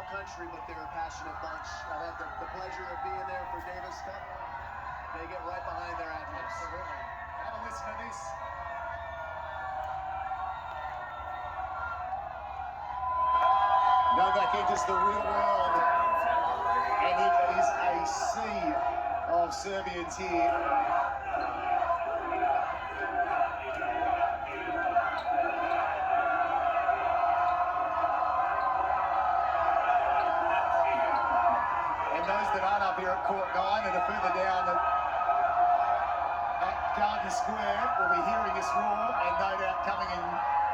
country, but they're a passionate bunch. I've had the pleasure of being there for Davis Cup. They get right behind their athletes. Absolutely. Have a listen to this. Novak enters the real world, and it is a sea of Serbians here. And those that aren't up here at Court 9 and are further down at Garden Square will be hearing this roar and no doubt coming and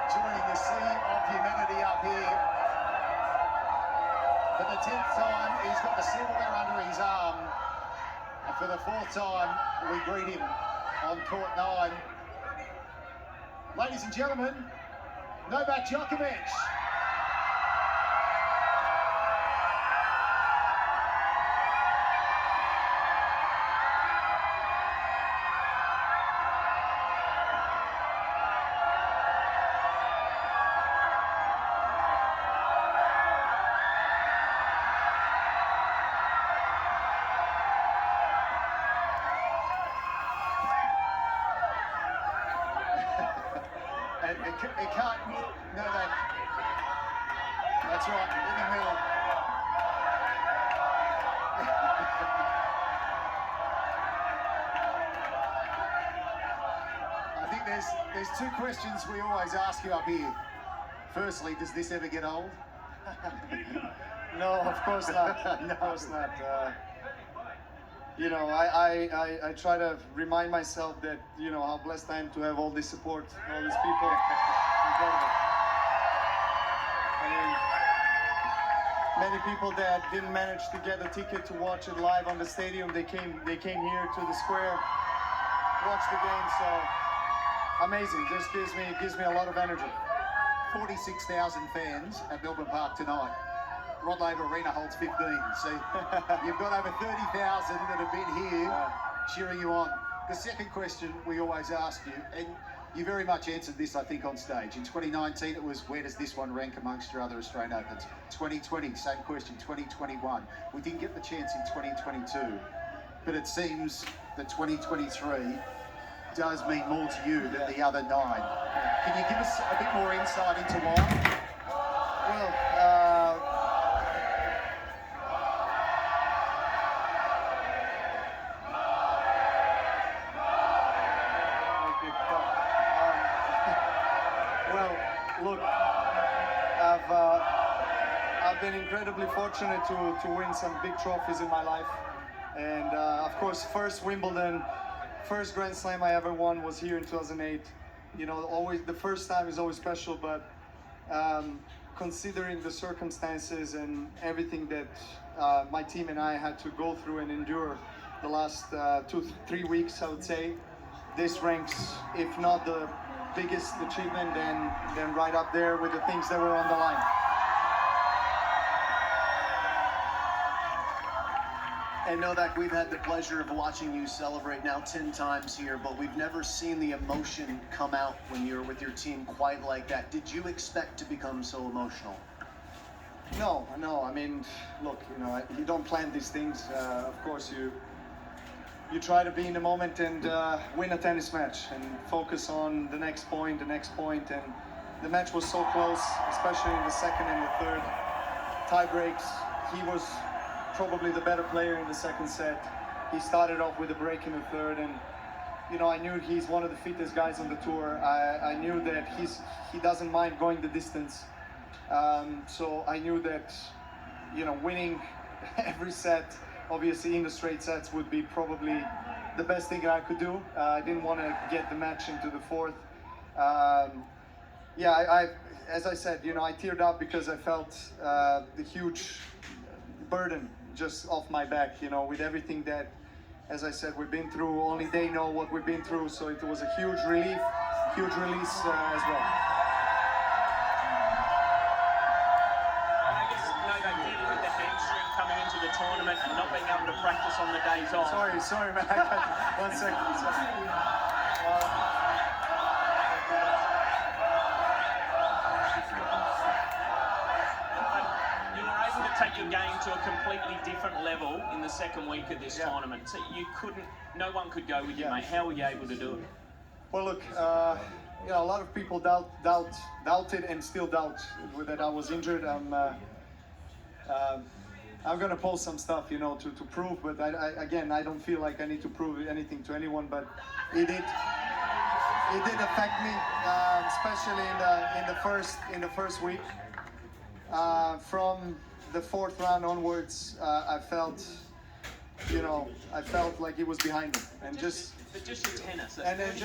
joining the sea of humanity up here. For the 10th time, he's got the silverware under his arm. And for the 4th time, we greet him on Court 9. Ladies and gentlemen, Novak Djoković. It can't, no, that's right, in the middle. I think there's two questions we always ask you up here. Firstly, does this ever get old? No, of course not. No. Of course not. You know, I try to remind myself that, you know, how blessed I am to have all this support, all these people. Incredible. I mean, many people that didn't manage to get a ticket to watch it live on the stadium, they came here to the square, watch the game. So amazing. Just gives me a lot of energy. 46,000 fans at Melbourne Park tonight. Rod Laver Arena holds 15. So you've got over 30,000 that have been here cheering you on. The second question we always ask you, and you very much answered this, I think, on stage. In 2019, it was, where does this one rank amongst your other Australian Opens? 2020, same question. 2021, we didn't get the chance in 2022, but it seems that 2023 does mean more to you than the other 9. Can you give us a bit more insight into why? Well, look, I've been incredibly fortunate to win some big trophies in my life, and of course, first Wimbledon, first Grand Slam I ever won was here in 2008. You know, always the first time is always special, but considering the circumstances and everything that my team and I had to go through and endure the last 2-3 weeks, I would say this ranks, if not the biggest achievement, then right up there with the things that were on the line. And Novak, we've had the pleasure of watching you celebrate now 10 times here, but we've never seen the emotion come out when you're with your team quite like that. Did you expect to become so emotional? No. I mean, look, you know, you don't plan these things. Of course, you try to be in the moment and win a tennis match and focus on the next point. And the match was so close, especially in the second and the third tie breaks. He was probably the better player in the second set. He started off with a break in the third, and you know, I knew he's one of the fittest guys on the tour. I knew that he doesn't mind going the distance. So I knew that, you know, winning every set, obviously in the straight sets, would be probably the best thing that I could do. I didn't want to get the match into the fourth. Yeah, as I said, you know, I teared up because I felt the huge burden just off my back, you know, with everything that, as I said, we've been through. Only they know what we've been through, so it was a huge relief, huge release as well. And I guess, Novak, dealing with the hamstring coming into the tournament and not being able to practice on the days off. Sorry, man. 1 second. Sorry. You were able to take your game to a completely different level in the second week of this tournament. So you couldn't, no one could go with you, mate. How were you able to do it? Well, look, a lot of people doubted and still doubt that I was injured. I'm gonna post some stuff, to prove, but I don't feel like I need to prove anything to anyone. But it did affect me, especially in the first week. From the fourth round onwards, I felt like it was behind me, and just your tennis. and then it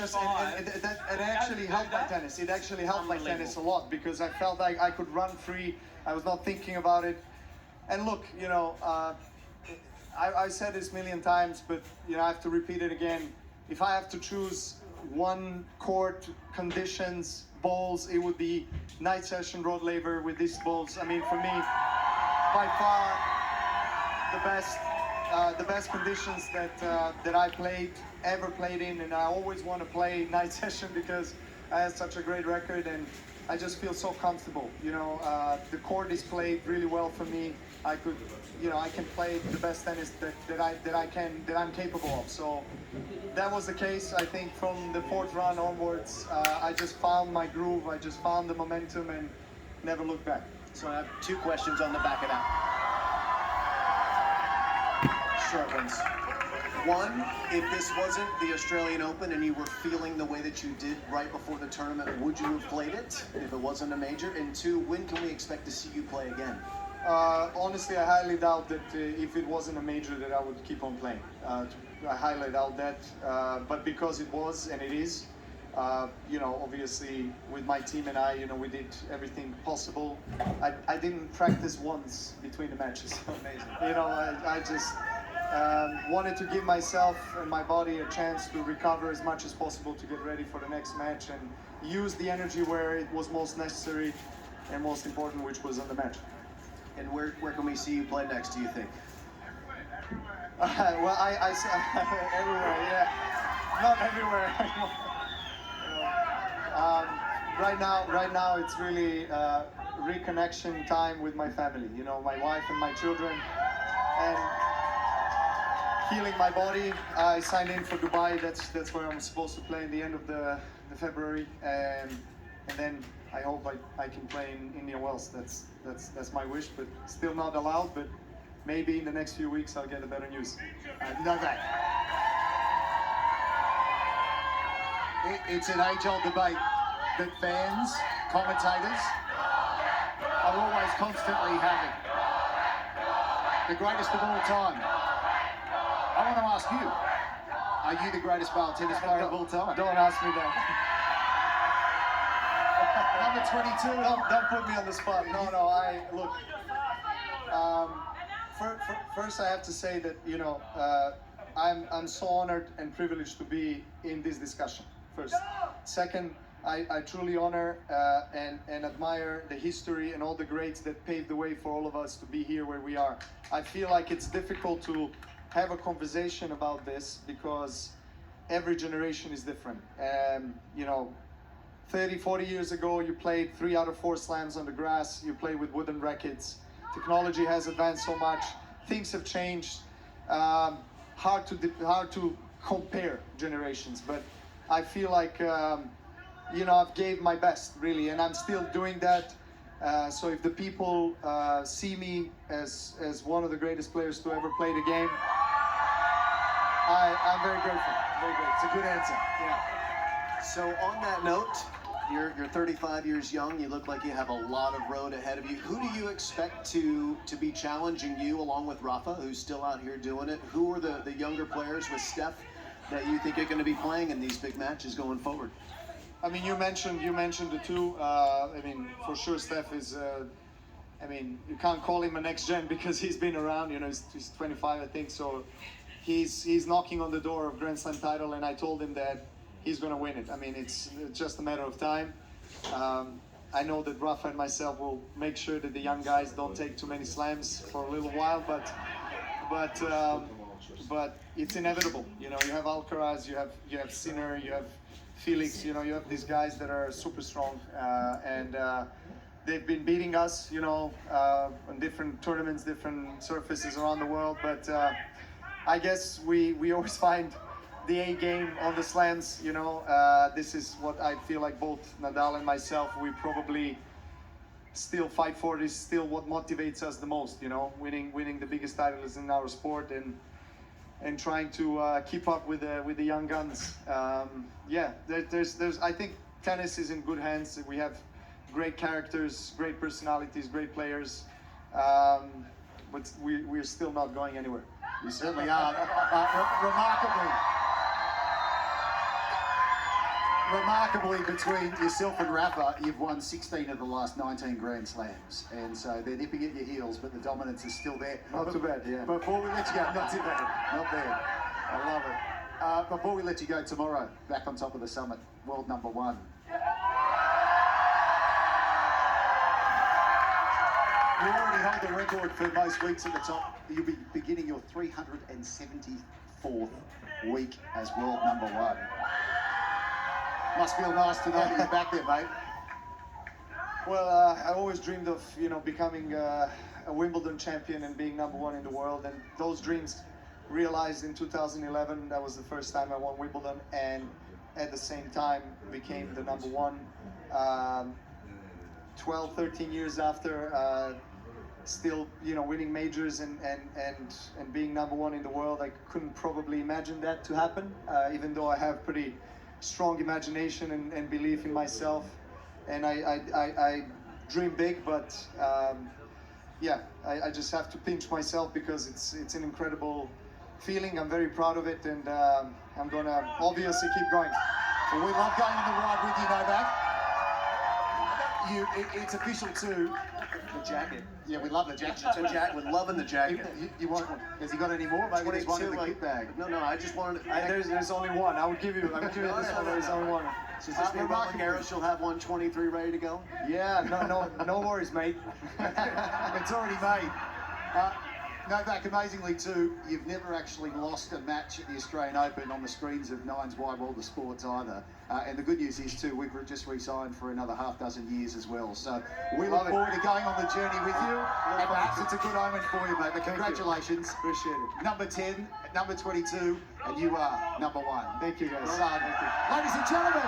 actually helped my tennis. It actually helped my tennis a lot because I felt like I could run free. I was not thinking about it. And look, I said this a million times, but I have to repeat it again. If I have to choose one court, conditions, balls, it would be night session Rod Laver with these balls. I mean, for me, by far the best conditions that I ever played in, and I always want to play night session because I had such a great record and I just feel so comfortable. The court is played really well for me. I can play the best tennis that I'm capable of. So that was the case. I think from the fourth round onwards, I just found my groove. I just found the momentum and never looked back. So I have two questions on the back of that. Short ones. One, if this wasn't the Australian Open and you were feeling the way that you did right before the tournament, would you have played it if it wasn't a major? And two, when can we expect to see you play again? Honestly, I highly doubt that if it wasn't a major that I would keep on playing. I highly doubt that, but because it was and it is, obviously with my team and I, we did everything possible. I didn't practice once between the matches. Amazing. I just wanted to give myself and my body a chance to recover as much as possible to get ready for the next match and use the energy where it was most necessary and most important, which was on the match. And where can we see you play next, do you think? Well, I everywhere, yeah. Not everywhere. Right now it's really reconnection time with my family. My wife and my children, and healing my body. I signed in for Dubai. That's where I'm supposed to play in the end of the February, and then I hope I can play in Indian Wells. That's my wish, but still not allowed. But maybe in the next few weeks I'll get a better news. Know that. It's an age-old debate that fans, commentators, are always constantly having. The greatest of all time. I want to ask you, are you the greatest male tennis player of all time? Don't ask me that. Number 22. Don't put me on the spot. No. Look. First, I have to say that I'm so honored and privileged to be in this discussion. First, second, I truly honor and admire the history and all the greats that paved the way for all of us to be here where we are. I feel like it's difficult to have a conversation about this because every generation is different. 30, 40 years ago, you played 3 out of 4 slams on the grass. You played with wooden rackets. Technology has advanced so much. Things have changed. Hard to compare generations, but I feel like I've gave my best really, and I'm still doing that. So if the people see me as one of the greatest players to ever play the game, I'm very grateful. Very grateful. It's a good answer. Yeah. So on that note, you're 35 years young. You look like you have a lot of road ahead of you. Who do you expect to be challenging you along with Rafa, who's still out here doing it? Who are the younger players with Steph that you think are going to be playing in these big matches going forward? I mean, you mentioned the two. For sure, Steph is. You can't call him a next gen because he's been around. He's 25, I think. So he's knocking on the door of Grand Slam title, and I told him that he's going to win it. I mean, it's just a matter of time. I know that Rafa and myself will make sure that the young guys don't take too many slams for a little while, but it's inevitable. You have Alcaraz, you have Sinner, you have Felix. You have these guys that are super strong, and they've been beating us, you know, on different tournaments, different surfaces around the world. But I guess we always find the A game on the slams, you know. This is what I feel like both Nadal and myself, we probably still fight for. This is still what motivates us the most, you know, winning the biggest titles in our sport and trying to keep up with the young guns. Yeah, there's I think tennis is in good hands. We have great characters, great personalities, great players, but we're still not going anywhere. You certainly are. Remarkably, between yourself and Rafa, you've won 16 of the last 19 Grand Slams, and so they're nipping at your heels, but the dominance is still there. Not too bad, yeah. Before we let you go, not too bad, not bad. I love it. Before we let you go tomorrow, back on top of the summit, world number one. You already hold the record for most weeks at the top. You'll be beginning your 374th week as world number one. Must feel nice to know that you're back there, mate. Well, I always dreamed of, you know, becoming a Wimbledon champion and being number one in the world, and those dreams realized in 2011. That was the first time I won Wimbledon, and at the same time became the number one. 12, 13 years after, still, you know, winning majors and being number one in the world. I couldn't probably imagine that to happen, even though I have pretty strong imagination and belief in myself, and I dream big, but yeah, I just have to pinch myself because it's an incredible feeling. I'm very proud of it, and I'm gonna obviously keep going. Well, we love going on the ride with you, Novak. It's official too. The jacket. Yeah, we love the jacket. We're loving the jacket. You want? Has he got any more? Maybe there's one in the kit bag. No, I just wanted. There's only one. I would give you this one. There's only one. So this be Roland Garros, you'll have 123 ready to go? Yeah, no worries, mate. It's already made. Novak, amazingly too, you've never actually lost a match at the Australian Open on the screens of Nine's Wide World of Sports either. And the good news is too, we've just re-signed for another half-dozen years as well. So we look forward to going on the journey with you. And perhaps it's a good omen for you, mate. But congratulations. Appreciate it. Number 10, number 22, and you are number one. Thank you, guys. Well done. Ladies and gentlemen,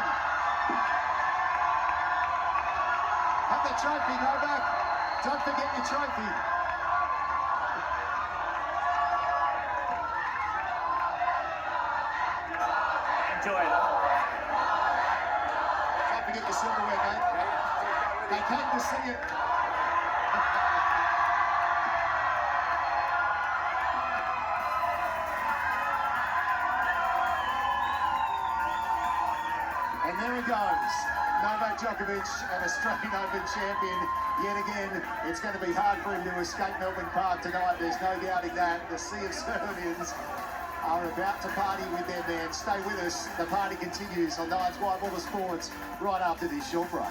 have the trophy, Novak. Don't forget your trophy. Enjoy it. Don't forget your silverware, mate. They came to see it. And there he goes. Novak Djoković, an Australian Open champion. Yet again, it's going to be hard for him to escape Melbourne Park tonight. There's no doubting that. The sea of Serbians are about to party with their man. Stay with us. The party continues on Nine's Wide World of Sports right after this short break.